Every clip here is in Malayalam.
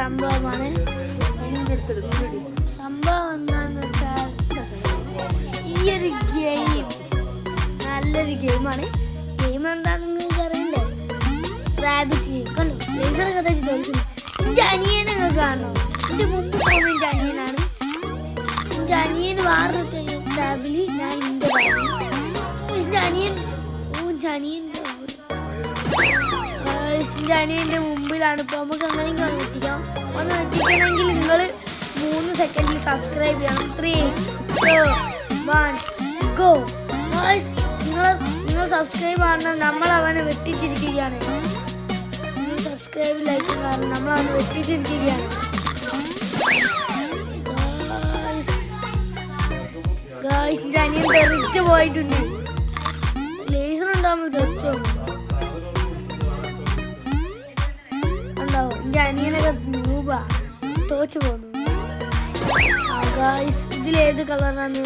സംഭവമാണ്. സംഭവം എന്താണെന്ന് വെച്ചാൽ ഈ ഒരു ഗെയിം നല്ലൊരു ഗെയിമാണ്. ഗെയിം എന്താണെന്ന് നിങ്ങൾക്ക് അറിയണ്ടേ? റാബിറ്റ് ഗെയിം കണ്ടു. ലേസർ കഥ ചോദിക്കുന്നു. എൻ്റെ അനിയനെ നിങ്ങൾക്ക് കാണണോ? എൻ്റെ മുമ്പ് പോകുന്ന എൻ്റെ അനിയനാണ്. എൻ്റെ അനിയന് വേറൊരു ടാബിൽ ഞാൻ എൻ്റെ എൻ്റെ അനിയൻ്റെ മുമ്പിലാണ്. ഇപ്പോൾ നമുക്ക് അങ്ങനെയും വെട്ടിക്കാം. ഒന്ന് വെട്ടിക്കണമെങ്കിൽ നിങ്ങൾ 3 സെക്കൻഡിൽ സബ്സ്ക്രൈബ് ചെയ്യണം. 3, 2, 1 ഗോ. നിങ്ങൾ സബ്സ്ക്രൈബ് ആണെന്ന് നമ്മൾ അവനെ വെട്ടിച്ചിരിക്കുകയാണ്. നിങ്ങൾ സബ്സ്ക്രൈബ് ലൈക്ക് കാരണം നമ്മൾ അവനെ വെട്ടിച്ചിരിക്കുകയാണ്. എൻ്റെ അനിയൻ തെറിച്ച് പോയിട്ടുണ്ട്. ലേസർ ഉണ്ടാവുമ്പോൾ തെറിച്ചോ ഉണ്ടാവും. എൻ്റെ അനിയനൊക്കെ നൂബാ തോച്ചു പോന്നു. ഇതിലേത് കളറാണ്?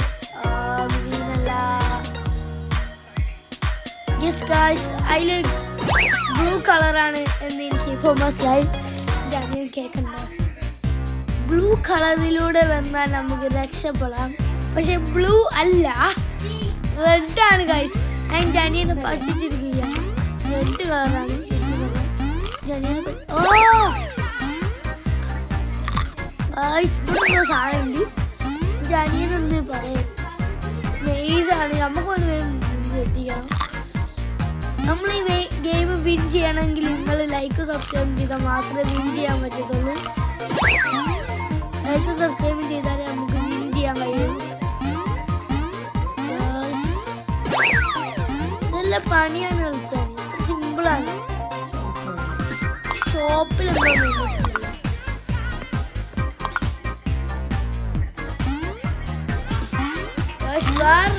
ഗ്രീനല്ല. യെസ് ഗായ്സ്, അതിൽ ബ്ലൂ കളറാണ് എന്ന് എനിക്ക് ഇപ്പോൾ മനസ്സിലായി. എൻ്റെ അനിയൻ കേൾക്കണ്ട. ബ്ലൂ കളറിലൂടെ വന്നാൽ നമുക്ക് രക്ഷപ്പെടാം. പക്ഷെ ബ്ലൂ അല്ല, റെഡ് ആണ് ഗൈസ്. ഞാൻ എൻ്റെ അനിയനെ പറ്റിച്ചിരിക്കുകയാണ്. റെഡ് കളറാണ് സാധനമുണ്ട്. എൻ്റെ അനിയനൊന്ന് പറയും. നെയ്സാണ്. നമുക്കൊന്ന് വെട്ടിക്കണം. നമ്മൾ ഈ ഗെയിം വിൻ ചെയ്യണമെങ്കിൽ നിങ്ങൾ ലൈക്ക് സബ്സ്ക്രൈബ് ചെയ്താൽ മാത്രമേ വിൻ ചെയ്യാൻ പറ്റത്തുള്ളൂ. ലൈക്ക് സബ്സ്ക്രൈബ് ചെയ്താലേ നമുക്ക് വിൻ ചെയ്യാൻ കഴിയും. നല്ല പണിയാണ് കളിക്കാൻ. സിമ്പിളാണ്. ഷോപ്പിൽ വേറൊരു